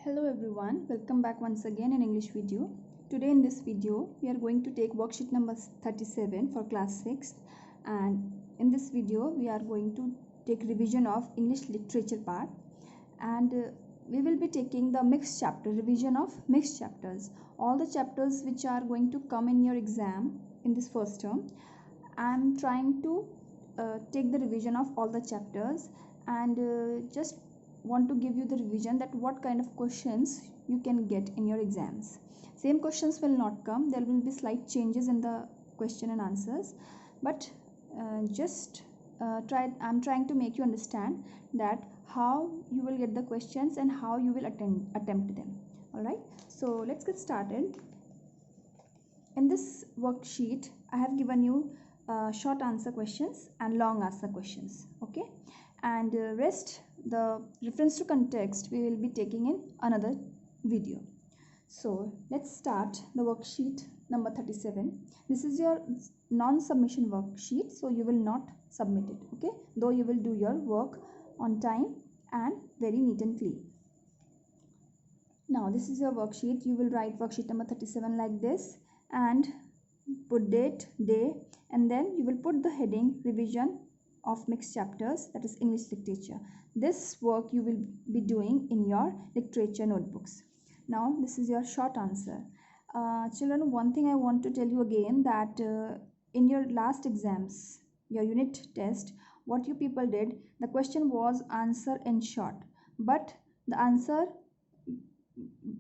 Hello everyone, welcome back once again in English video. Today in this video we are going to take worksheet number 37 for class 6, and in this video we are going to take revision of English literature part, and we will be taking the mixed chapter, revision of mixed chapters, all the chapters which are going to come in your exam in this first term. I am trying to take the revision of all the chapters, and just want to give you the revision that what kind of questions you can get in your exams. Same questions will not come, there will be slight changes in the question and answers, but I'm trying to make you understand that how you will get the questions and how you will attempt them. Alright, so let's get started. In this worksheet I have given you short answer questions and long answer questions, okay, and rest the reference to context we will be taking in another video. So let's start the worksheet number 37. This is your non-submission worksheet, so you will not submit it, okay, though you will do your work on time and very neat and clean. Now this is your worksheet. You will write worksheet number 37 like this and put date, day, and then you will put the heading revision of mixed chapters, that is English literature. This work you will be doing in your literature notebooks. Now this is your short answer. Children, one thing I want to tell you again, that in your last exams, your unit test, what you people did, the question was answer in short, but the answer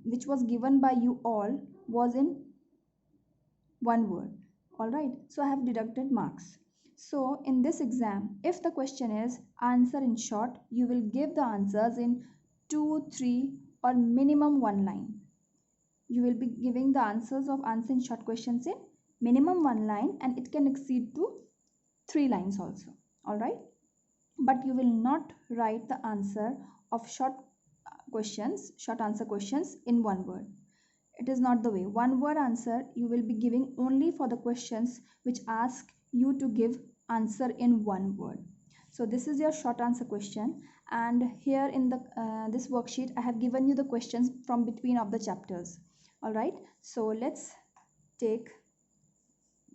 which was given by you all was in one word. All right, so I have deducted marks. So in this exam, if the question is answer in short, you will give the answers in 2, 3 or minimum 1 line. You will be giving the answers of answer in short questions in minimum 1 line, and it can exceed to 3 lines also. All right, but you will not write the answer of short answer questions in 1 word. It is not the way. 1 word answer you will be giving only for the questions which ask you to give answer in 1 word. So this is your short answer question, and here in the this worksheet I have given you the questions from between of the chapters. All right, so let's take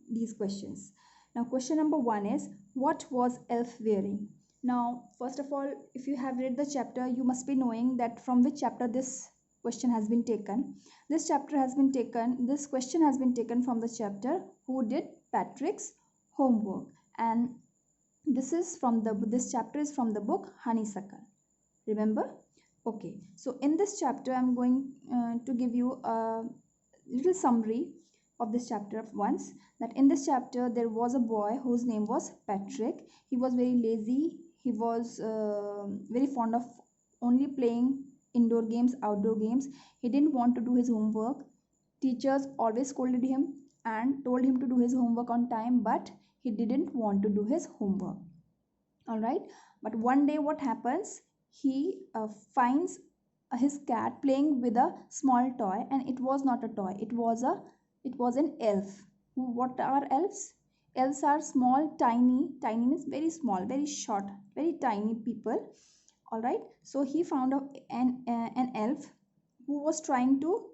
these questions. Now question number 1 is, what was elf wearing? Now first of all, if you have read the chapter, you must be knowing that from which chapter this question has been taken. This question has been taken from the chapter Who Did Patrick's Homework, and this chapter is from the book Honeysuckle. Remember? Okay, so in this chapter I'm going to give you a little summary of this chapter once. That in this chapter there was a boy whose name was Patrick. He was very lazy. He was very fond of only playing indoor games, outdoor games. He didn't want to do his homework. Teachers always scolded him and told him to do his homework on time, but he didn't want to do his homework. All right, but one day what happens, he finds his cat playing with a small toy, and it was not a toy, it was an elf. What are elves? Elves are small, tiny means very small, very short, very tiny people. All right, so he found an elf who was trying to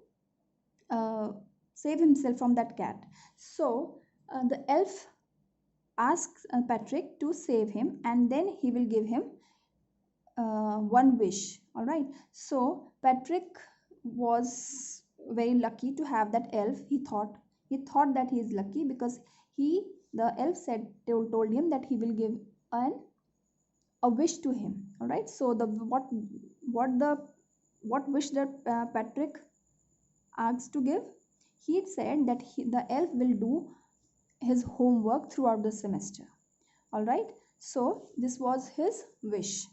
save himself from that cat. So the elf asks Patrick to save him, and then he will give him one wish. All right, so Patrick was very lucky to have that elf. He thought that he is lucky because the elf told him that he will give a wish to him. All right, so what wish that Patrick asked to give, he said that the elf will do his homework throughout the semester. All right, so this was his wish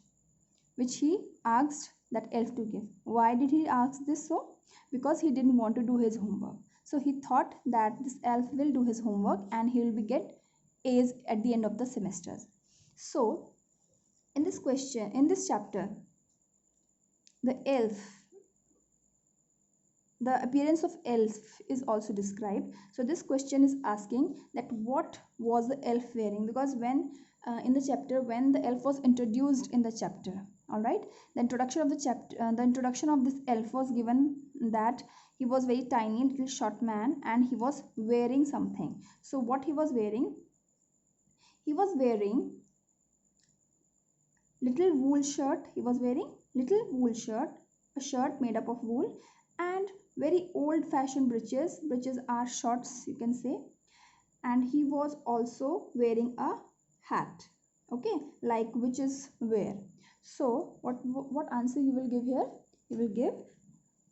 which he asked that elf to give. Why did he ask this so? Because he didn't want to do his homework. So he thought that this elf will do his homework and he will get A's at the end of the semesters. So in this chapter, the appearance of elf is also described. So this question is asking that what was the elf wearing, because when in the chapter, when the elf was introduced in the chapter, All right. The introduction of the introduction of this elf was given that he was very tiny, little short man, and he was wearing something. So what he was wearing? He was wearing little wool shirt. He was wearing little wool shirt, a shirt made up of wool, and very old fashioned breeches. Breeches are shorts, you can say. And he was also wearing a hat, okay, like witches wear. So what answer you will give here? You will give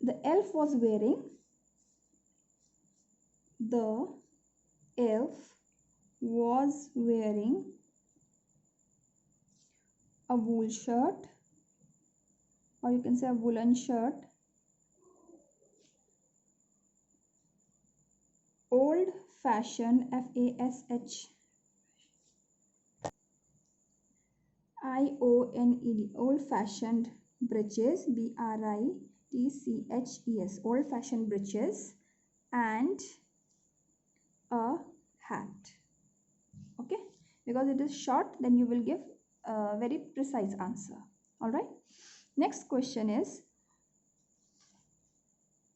the elf was wearing the elf was wearing a wool shirt, or you can say a woolen shirt, old fashioned, FASHIONED, old fashioned breeches, BRITCHES, old fashioned breeches, and a hat. Okay, because it is short, then you will give a very precise answer. All right. Next question is,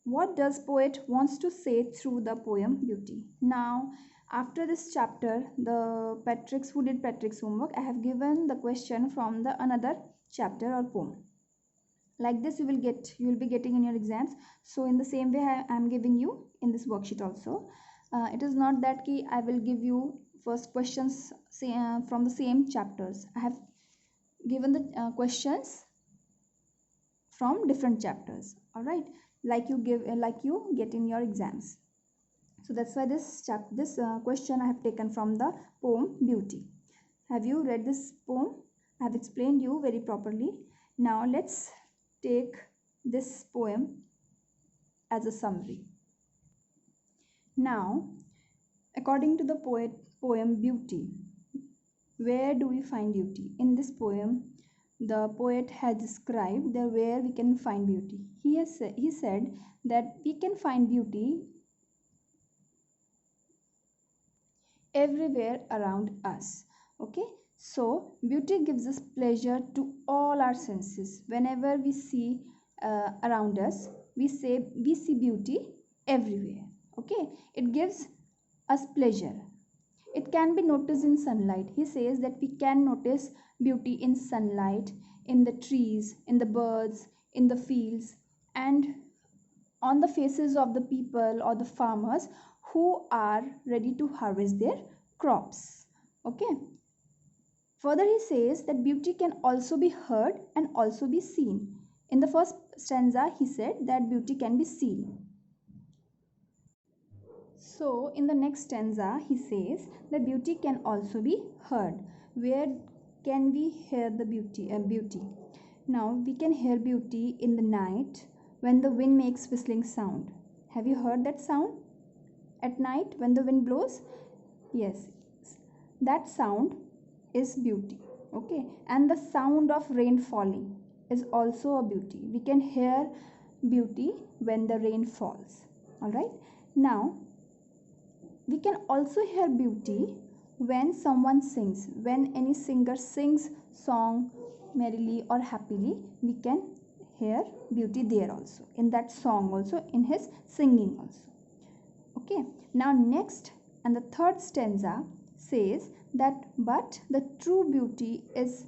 what does poet wants to say through the poem Beauty? Now, after this chapter, the Patrick's who did Patrick's homework, I have given the question from the another chapter or poem. Like this, you will be getting in your exams. So in the same way, I am giving you in this worksheet also. It is not that I will give you first questions from the same chapters. I have given the questions from different chapters. All right, like you get in your exams. So that's why this question I have taken from the poem Beauty. Have you read this poem? I have explained you very properly. Now let's take this poem as a summary. Now, according to the poem Beauty, where do we find beauty? In this poem, the poet has described where we can find beauty. He said that we can find beauty everywhere around us. Okay, so beauty gives us pleasure to all our senses. Whenever we see around us, we see beauty everywhere. Okay, it gives us pleasure. It can be noticed in sunlight. He says that we can notice beauty in sunlight, in the trees, in the birds, in the fields, and on the faces of the people or the farmers who are ready to harvest their crops. Okay. Further, he says that beauty can also be heard and also be seen. In the first stanza, he said that beauty can be seen. So, in the next stanza, he says that beauty can also be heard. Where can we hear the beauty? Now, we can hear beauty in the night when the wind makes whistling sound. Have you heard that sound? At night when the wind blows? Yes, that sound is beauty. Okay, and the sound of rain falling is also a beauty. We can hear beauty when the rain falls. All right. Now, we can also hear beauty when someone sings. When any singer sings song merrily or happily, we can hear beauty there also, in that song also, in his singing also. Okay, now next and the third stanza says that but the true beauty is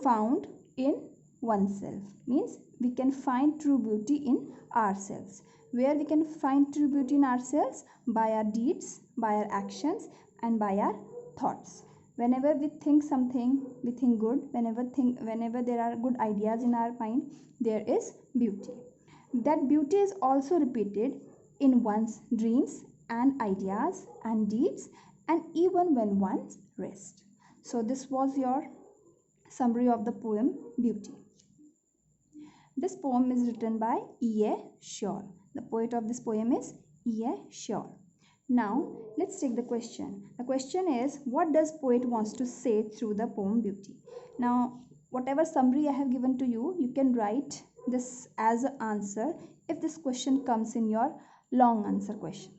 found in oneself. Means we can find true beauty in ourselves. Where we can find true beauty in ourselves? By our deeds, by our actions, and by our thoughts. Whenever we think something, we think good. Whenever there are good ideas in our mind, there is beauty. That beauty is also repeated in one's dreams and ideas and deeds, and even when one rests. So this was your summary of the poem Beauty. This poem is written by E.A. Shaw. The poet of this poem is E.A. Shaw. Now, let's take the question. The question is, what does poet wants to say through the poem Beauty? Now, whatever summary I have given to you, you can write this as an answer if this question comes in your long answer questions.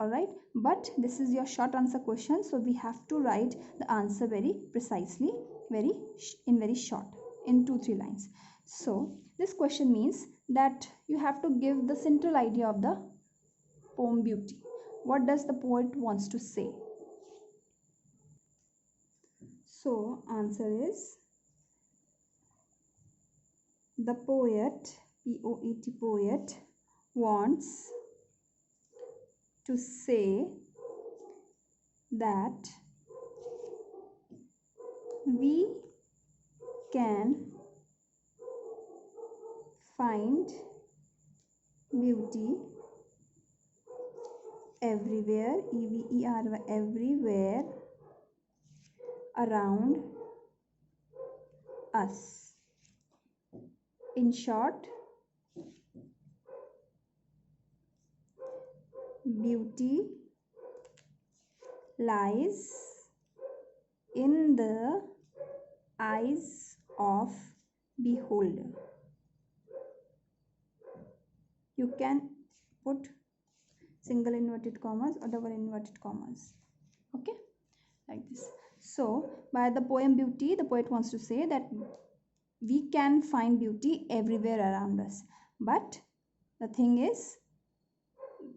Alright, but this is your short answer question, so we have to write the answer very precisely very short, in 2-3 lines. So this question means that you have to give the central idea of the poem Beauty. What does the poet wants to say? So answer is, the poet, P-O-E-T, poet wants to say that we can find beauty everywhere, E-V-E-R-Y, everywhere around us. In short, beauty lies in the eyes of beholder. You can put single inverted commas or double inverted commas. Okay, like this. So by the poem Beauty, the poet wants to say that we can find beauty everywhere around us, but the thing is,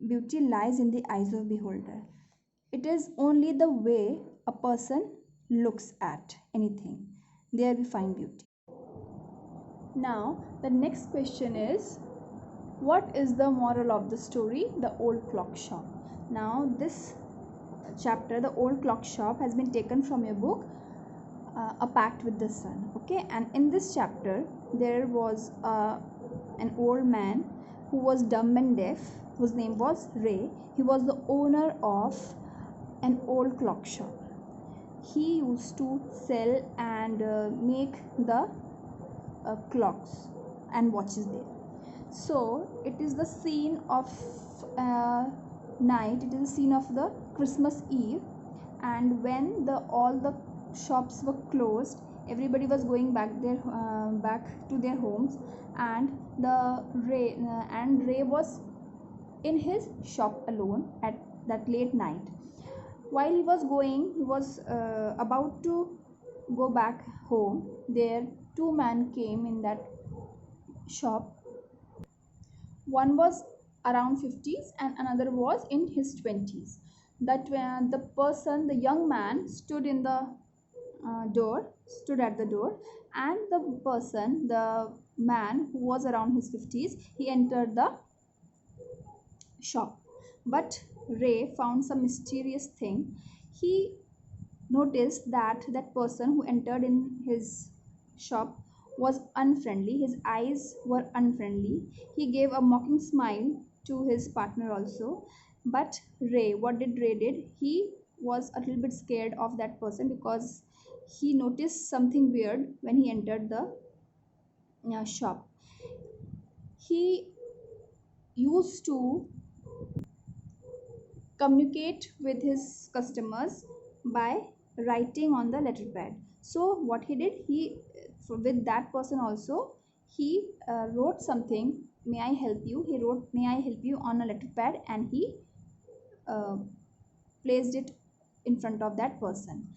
beauty lies in the eyes of beholder. It is only the way a person looks at anything, there we find beauty. Now the next question is, what is the moral of the story, The Old Clock Shop? Now this chapter, The Old Clock Shop, has been taken from your book A Pact with the Sun. Okay, and in this chapter there was an old man who was dumb and deaf, whose name was Ray. He was the owner of an old clock shop. He used to sell and make the clocks and watches there. So it is the scene of night, it is the scene of the Christmas Eve, and when all the shops were closed, everybody was going back to their homes, and Ray was in his shop alone at that late night. While he was about to go back home, there two men came in that shop. One was around 50s and another was in his 20s. The young man stood at the door, and the man who was around his 50s, he entered the shop. But Ray found some mysterious thing. He noticed that person who entered in his shop was unfriendly. His eyes were unfriendly. He gave a mocking smile to his partner also. But what did Ray did? He was a little bit scared of that person because he noticed something weird when he entered the shop. He used to communicate with his customers by writing on the letter pad. So what he did, with that person also, he wrote something, may I help you. He wrote may I help you on a letter pad, and he uh, placed it in front of that person.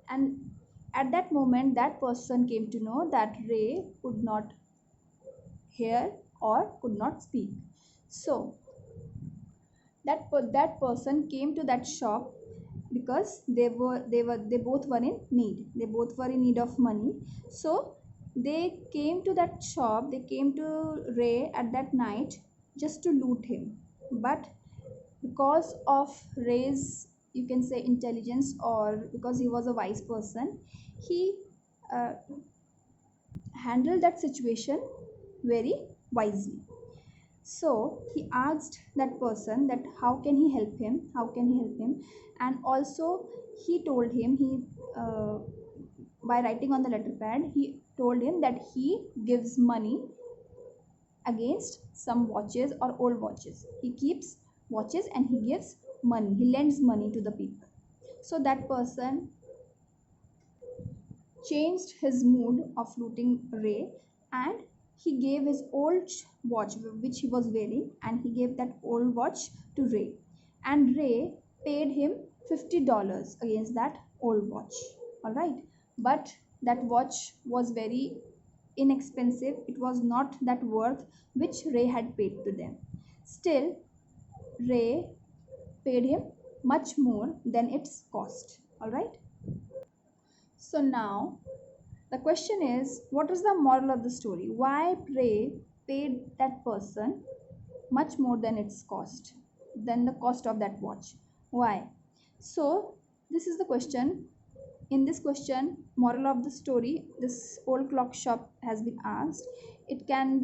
And at that moment, that person came to know that Ray could not hear or could not speak. So that person came to that shop because they both were in need. They both were in need of money. So they came to that shop. They came to Ray at that night just to loot him. But because of Ray's, you can say, intelligence, or because he was a wise person, he uh, handled that situation very wisely. So he asked that person that how can he help him, and also he told him, by writing on the letter pad, he told him that he gives money against some watches or old watches. He keeps watches and he gives money, he lends money to the people. So that person changed his mood of looting Ray, and he gave his old watch which he was wearing, and he gave that old watch to Ray, and Ray paid him $50 against that old watch. All right, but that watch was very inexpensive. It was not that worth which Ray had paid to them. Still, Ray paid him much more than its cost. All right. So now the question is, what is the moral of the story? Why Ray paid that person much more than its cost, than the cost of that watch? Why? So this is the question. In this question, moral of the story, this old clock shop has been asked. It can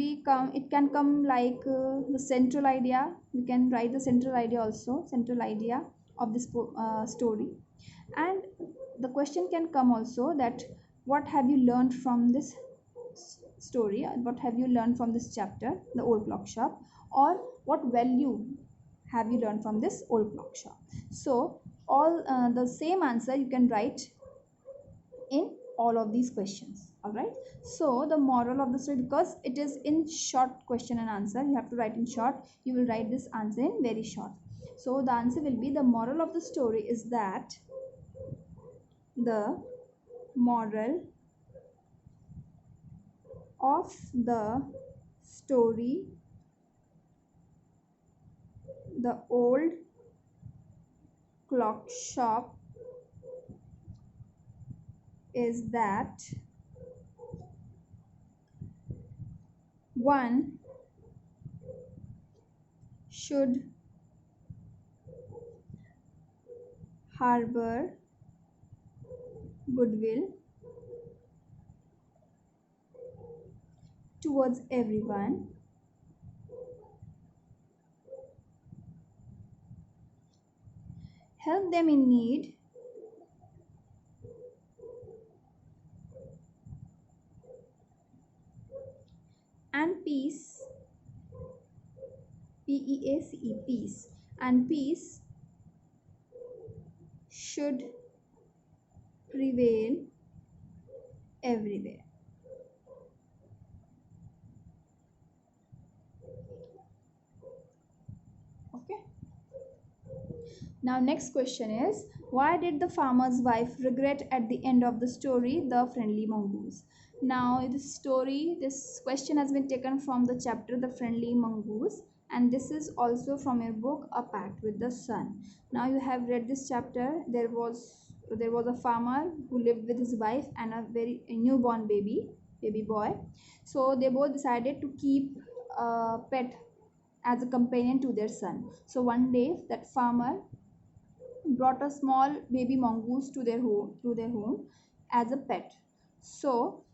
come like the central idea. We can write the central idea also, central idea of this story. And the question can come also that what have you learned from this story, what have you learned from this chapter, the old clock shop, or what value have you learned from this old clock shop? So all the same answer you can write in all of these questions. All right. So the moral of the story, because it is in short question and answer, you have to write in short. You will write this answer in very short. So the answer will be, the moral of the story is that the moral of the story, the old clock shop, is that one should harbor goodwill towards everyone, help them in need, and peace, P-E-A-C-E, peace, and peace should prevail everywhere. Okay. Now next question is, why did the farmer's wife regret at the end of the story the friendly mongoose? Now this question has been taken from the chapter The Friendly Mongoose, and this is also from your book A Pact with the Sun. Now you have read this chapter. There was a farmer who lived with his wife and a newborn baby boy. So they both decided to keep a pet as a companion to their son. So one day that farmer brought a small baby mongoose to their home as a pet. So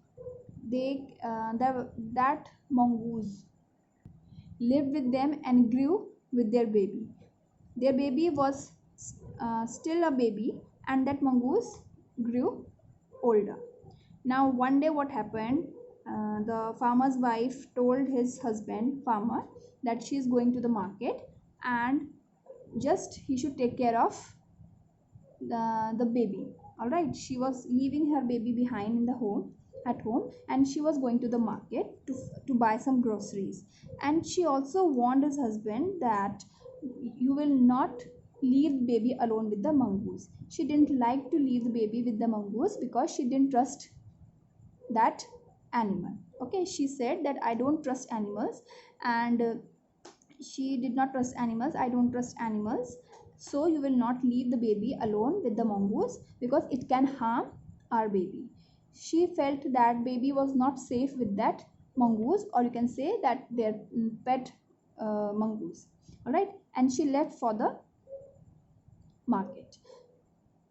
that mongoose lived with them and grew with their baby. Their baby was still a baby, and that mongoose grew older. Now one day what happened, the farmer's wife told his husband farmer that she is going to the market, and just he should take care of the baby. All right, she was leaving her baby behind in the home at home, and she was going to the market to buy some groceries. And she also warned his husband that you will not leave the baby alone with the mongoose. She didn't like to leave the baby with the mongoose because she didn't trust that animal. Okay, she said that I don't trust animals, and she did not trust animals. I don't trust animals, so you will not leave the baby alone with the mongoose because it can harm our baby. She felt that baby was not safe with that mongoose, or you can say that their pet mongoose. All right, and she left for the market.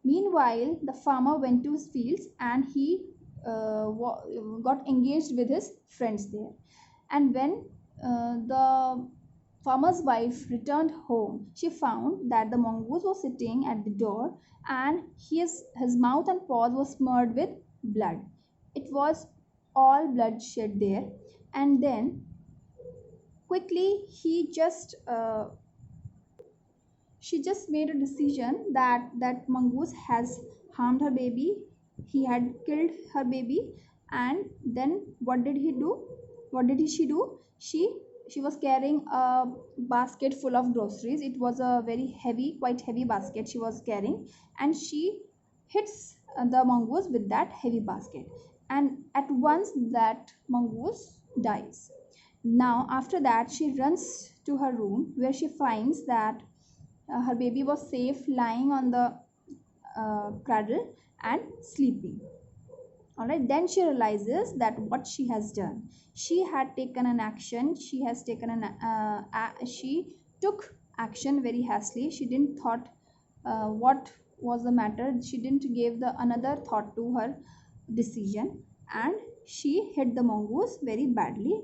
Meanwhile, the farmer went to his fields, and he got engaged with his friends there. And when the farmer's wife returned home, she found that the mongoose was sitting at the door, and his mouth and paws were smeared with blood. It was all bloodshed there. And then quickly she just made a decision that that mongoose has harmed her baby. He had killed her baby. And then what did she do? She was carrying a basket full of groceries. It was a very heavy, quite heavy basket she was carrying, and she hits the mongoose with that heavy basket. and at once that mongoose dies. Now after that she runs to her room where she finds that her baby was safe lying on the cradle and sleeping. All right, then she realizes that what she has done, she had taken an action, she took action very hastily. She didn't thought what was the matter. She didn't give the another thought to her decision, and she hit the mongoose very badly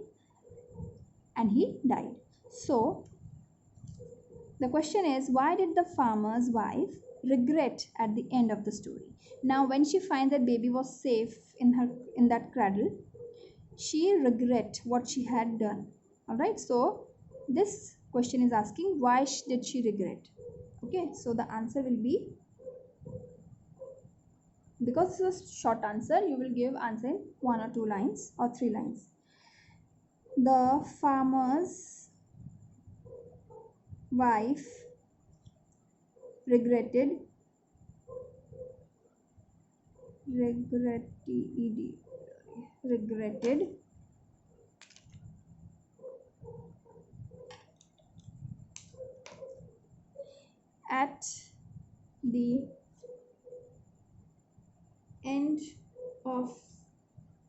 and he died. So the question is, why did the farmer's wife regret at the end of the story? Now, when she finds that baby was safe in that cradle, she regret what she had done. All right. So this question is asking, why did she regret? Okay. So the answer will be, because it's a short answer, you will give answer in 1 or 2 lines or 3 lines. The farmer's wife regretted regretted at the end of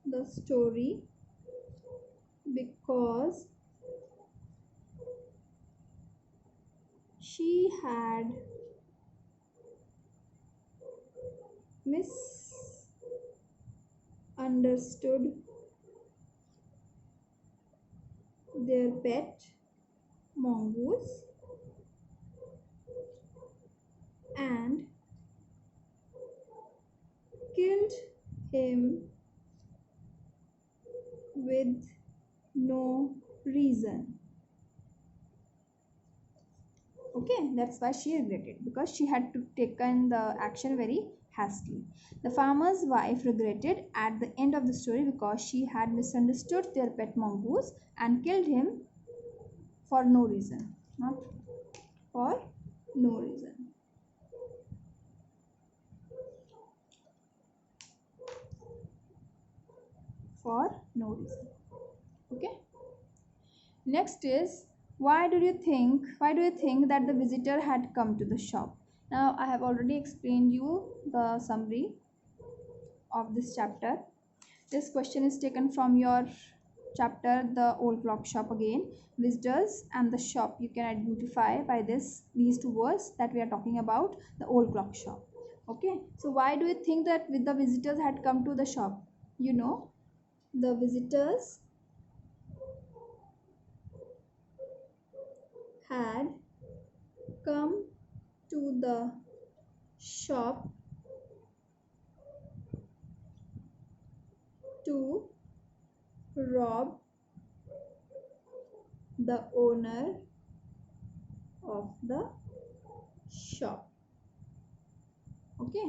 the story because she had misunderstood their pet mongoose and killed him with no reason. Okay, that's why she regretted, because she had to taken the action very hastily. The farmer's wife regretted at the end of the story because she had misunderstood their pet mongoose and killed him for no reason. Not for no reason. For no reason. Okay. Next is, why do you think that the visitor had come to the shop? Now I have already explained you the summary of this chapter. This question is taken from your chapter, the old clock shop again. Visitors and the shop, you can identify by these two words that we are talking about, the old clock shop. Okay, so why do you think that with the visitors had come to the shop? You know, the visitors had come to the shop to rob the owner of the shop. Okay,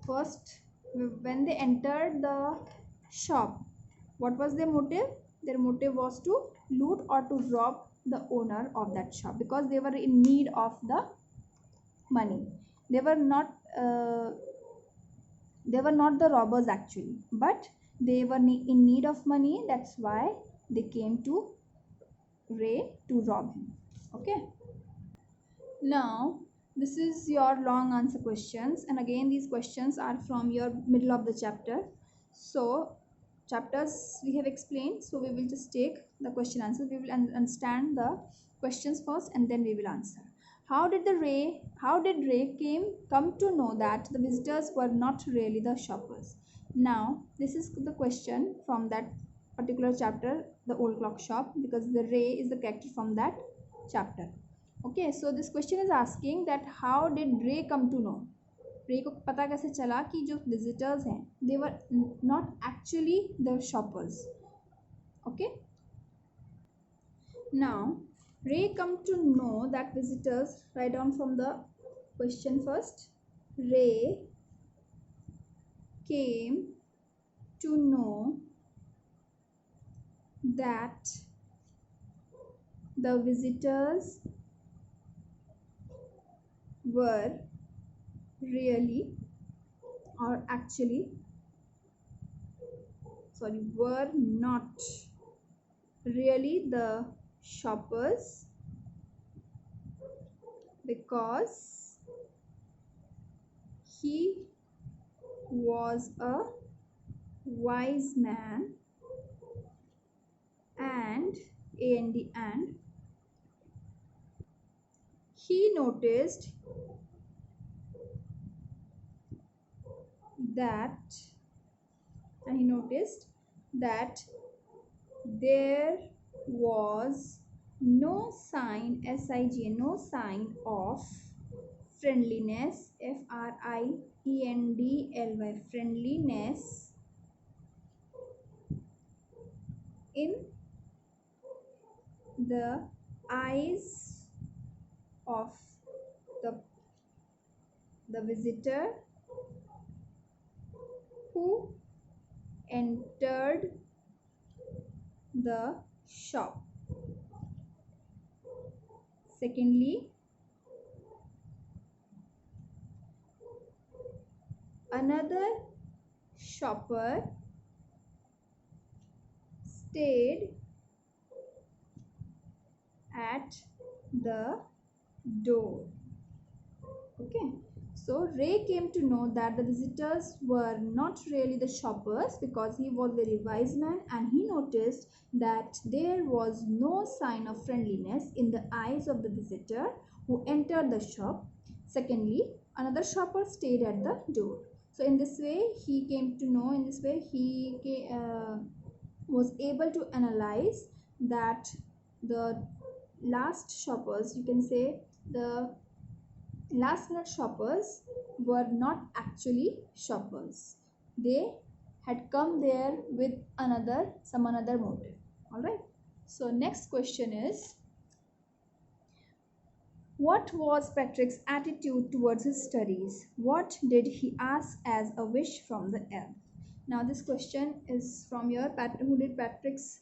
first, when they entered the shop, what was their motive? Their motive was to loot or to rob the owner of that shop, because they were in need of the money. They were not the robbers actually, but they were in need of money. That's why they came to Ray to rob him. Okay, now this is your long answer questions, and again these questions are from your middle of the chapter. So chapters we have explained, so we will just take the question answer. We will understand the questions first and then we will answer. How did Ray come to know that the visitors were not really the shoppers? Now this is the question from that particular chapter, the old clock shop, because the Ray is the character from that chapter. Okay, so this question is asking that how did Ray come to know? रे को पता कैसे चला कि जो visitors हैं, they were not actually the shoppers. Okay, now Ray come to know that visitors, write down from the question first. Ray came to know that the visitors were really or actually were not really the shoppers, because he was a wise man and and he noticed that there was no sign, sign, no sign of friendliness, friendly, friendliness in the eyes of the visitor who entered the shop. Secondly, another shopper stayed at the door. Okay, so Ray came to know that the visitors were not really the shoppers, because he was a very wise man and he noticed that there was no sign of friendliness in the eyes of the visitor who entered the shop. Secondly, another shopper stayed at the door. So in this way he came to know, in this way he was able to analyze that the last shoppers, you can say the last minute shoppers, were not actually shoppers. They had come there with some another motive. All right, so next question is, what was Patrick's attitude towards his studies? What did he ask as a wish from the elf? Now this question is from your who did Patrick's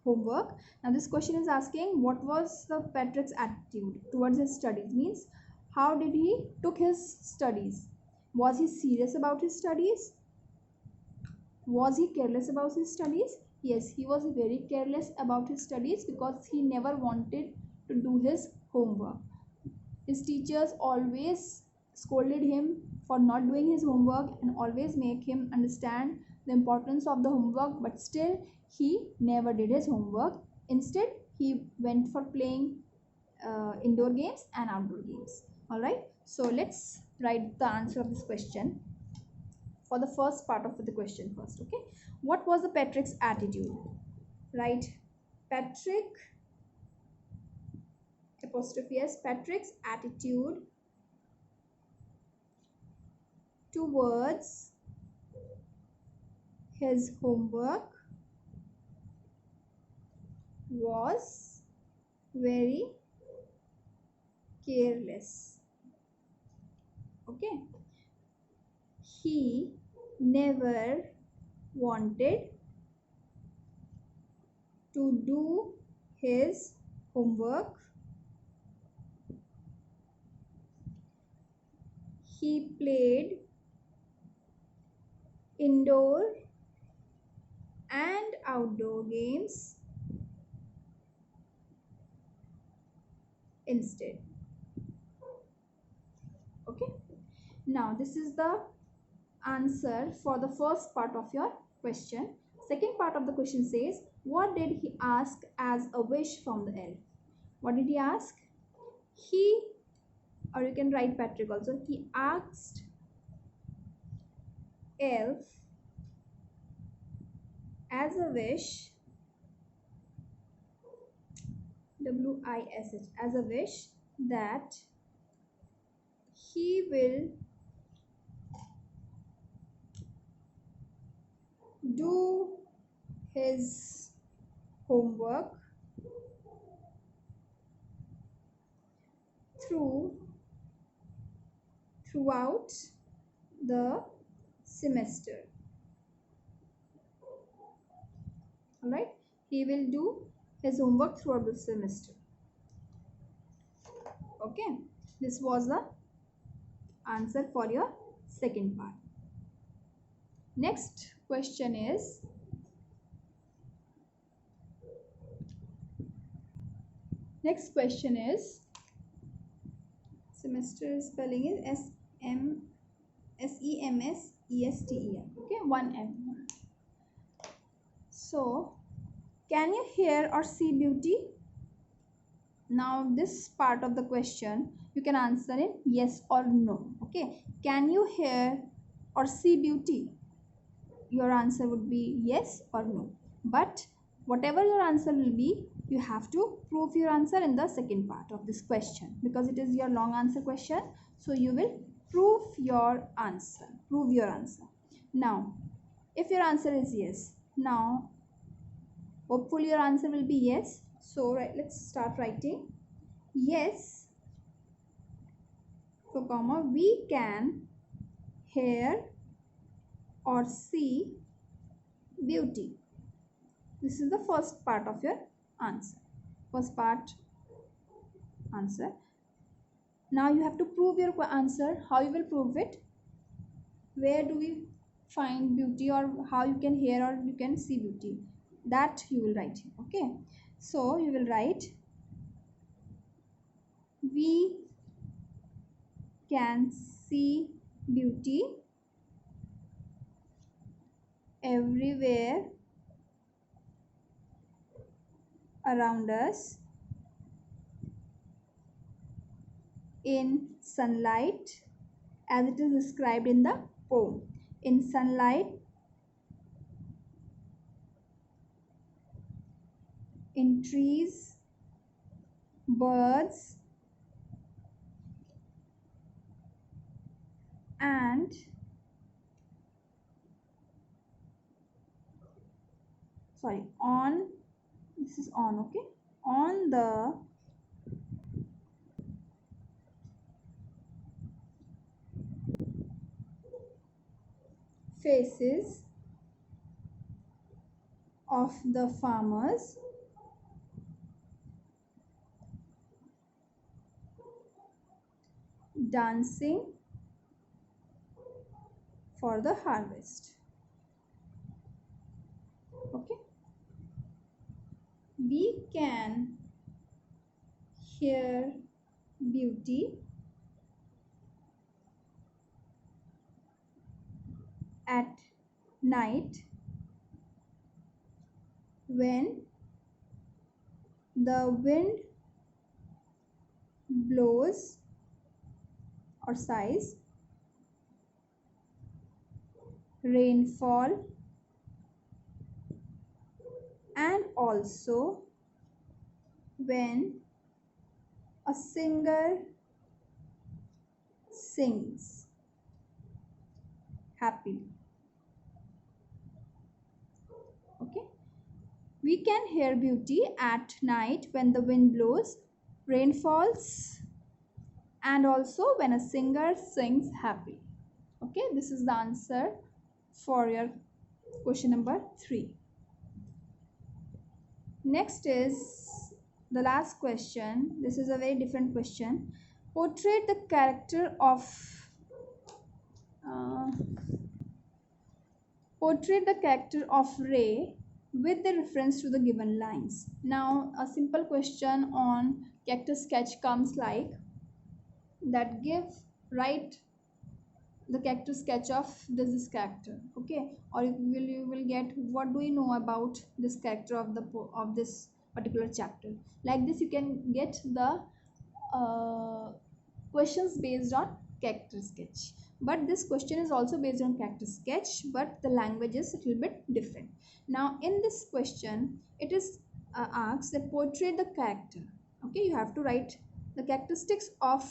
homework. Now this question is asking, what was the Patrick's attitude towards his studies? Means, how did he took his studies? Was he serious about his studies? Was he careless about his studies? Yes, he was very careless about his studies, because he never wanted to do his homework. His teachers always scolded him for not doing his homework and always make him understand the importance of the homework, but still he never did his homework. Instead, he went for playing indoor games and outdoor games. All right, so let's write the answer of this question for the first part of the question first. Okay, what was the Patrick's attitude? Right, Patrick apostrophe S, Patrick's attitude towards his homework was very careless. Okay, he never wanted to do his homework. He played indoor and outdoor games instead. Okay, now this is the answer for the first part of your question. Second part of the question says, what did he ask as a wish from the elf? What did he ask? He, or you can write Patrick also, he asked elf as a wish, WISH, as a wish, that he will do his homework throughout the semester. All right, he will do his homework throughout the semester. Okay, this was the answer for your second part. Next question is, Next question is, semester spelling is SEMSESTER. Okay, one M. So, can you hear or see beauty? Now this part of the question you can answer in yes or no. Okay, can you hear or see beauty? Your answer would be yes or no. But whatever your answer will be, you have to prove your answer in the second part of this question, because it is your long answer question. So you will prove your answer. Prove your answer. Now, if your answer is yes, now hopefully your answer will be yes. So let's start writing. Yes, so comma, we can hear or see beauty. This is the first part of your answer. First part answer. Now you have to prove your answer. How you will prove it? Where do we find beauty, or how you can hear or you can see beauty? That you will write here. Okay. So you will write, we can see beauty everywhere around us, in sunlight, as it is described in the poem. In sunlight, in trees, birds, and on, this is on, okay, on the faces of the farmers dancing for the harvest. Okay, we can hear beauty at night when the wind blows or sighs, rainfall, and also when a singer sings happily. Okay, we can hear beauty at night when the wind blows, rain falls, and also when a singer sings happily. Okay, this is the answer for your question number 3. Next is the last question. This is a very different question. Portray the character of uh, portray the character of Ray with the reference to the given lines. Now a simple question on character sketch comes like that, write the character sketch of this character. Okay, or you will get what do you know about this character of this particular chapter. Like this you can get the questions based on character sketch, but this question is also based on character sketch, but the language is a little bit different. Now in this question it is asked that portray the character. Okay, you have to write the characteristics of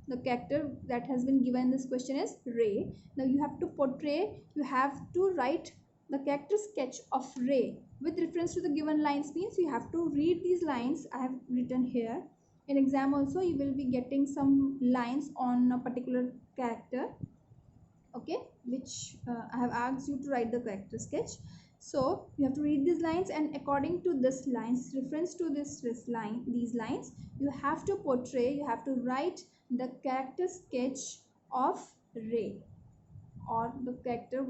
the character that has been given. This question is Ray. Now you have to portray, you have to write the character sketch of Ray with reference to the given lines. Means you have to read these lines I have written here. In exam also you will be getting some lines on a particular character, okay, which I have asked you to write the character sketch. So you have to read these lines, and according to this lines, reference to this line, these lines, you have to portray, you have to write the character sketch of Ray, or the character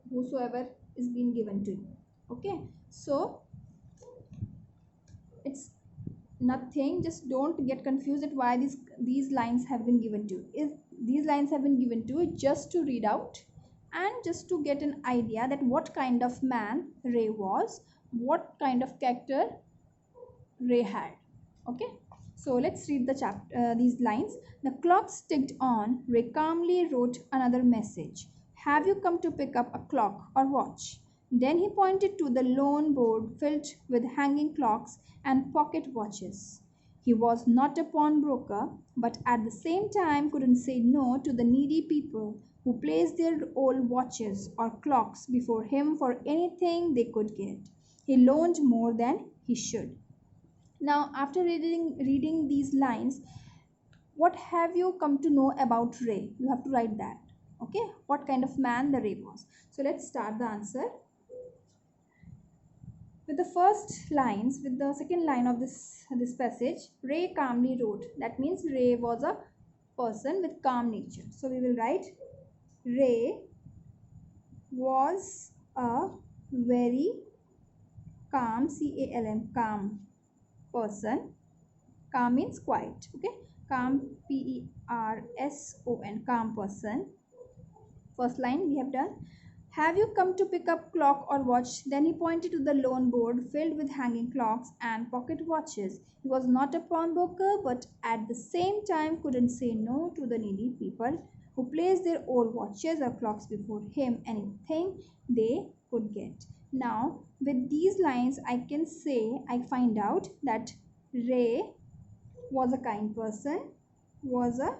whosoever is being given to you. Okay, so it's nothing. Just don't get confused at why these lines have been given to you. These lines have been given to you just to read out and just to get an idea that what kind of man Ray was, what kind of character Ray had. Okay, so let's read these lines. The clocks ticked on. Ray calmly wrote another message. Have you come to pick up a clock or watch? Then he pointed to the lone board filled with hanging clocks and pocket watches. He was not a pawnbroker, but at the same time couldn't say no to the needy people who placed their old watches or clocks before him for anything they could get. He loaned more than he should. Now, after reading these lines, what have you come to know about Ray? You have to write that. Okay, what kind of man the Ray was. So let's start the answer with the first lines. With the second line of this passage, Ray calmly wrote. That means Ray was a person with calm nature. So we will write Ray was a very calm, calm, calm person. Calm means quiet. Okay, calm, person, calm person. First line we have done. Have you come to pick up clock or watch? Then he pointed to the lone board filled with hanging clocks and pocket watches. He was not a pawnbroker, but at the same time couldn't say no to the needy people who placed their old watches or clocks before him anything they could get. Now, with these lines, I can say I find out that Ray was a kind person, was a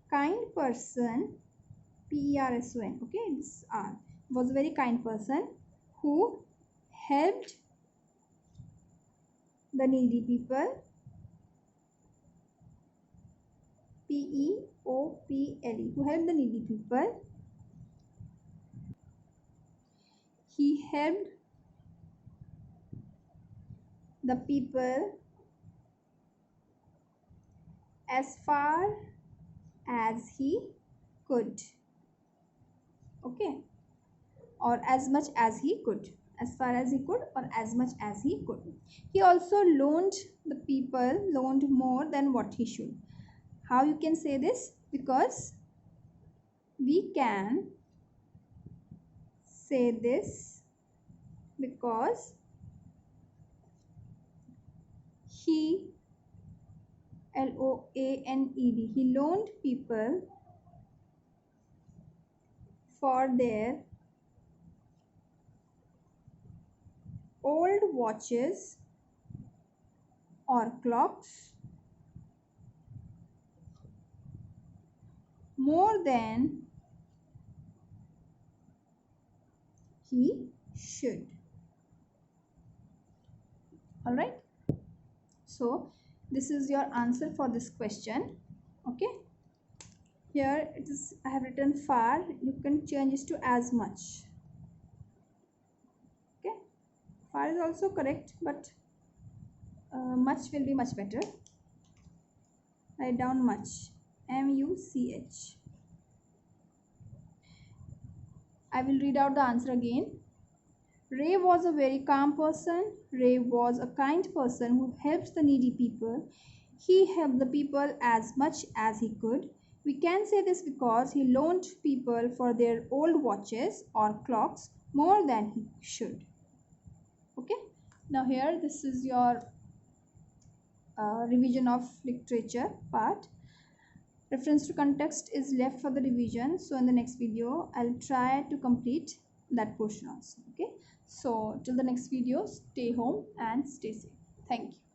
kind person, person, okay, this R, was a very kind person who helped the needy people, people, who helped the needy people. He helped the people as far as he could. Okay, or as much as he could, as far as he could or as much as he could. He also loaned the people, loaned more than what he should. How you can say this? Because we can say this because he, loaned, he loaned people for their old watches or clocks more than he should. All right, so this is your answer for this question. Okay, here it is, I have written far, you can change this to as much. Okay, far is also correct, but much will be much better. Write down much, much. I will read out the answer again. Ray was a very calm person. Ray was a kind person who helps the needy people. He helped the people as much as he could. We can say this because he loaned people for their old watches or clocks more than he should. Okay, now here this is your revision of literature part. Reference to context is left for the revision, so in the next video I'll try to complete that portion also. Okay, so till the next video, stay home and stay safe. Thank you.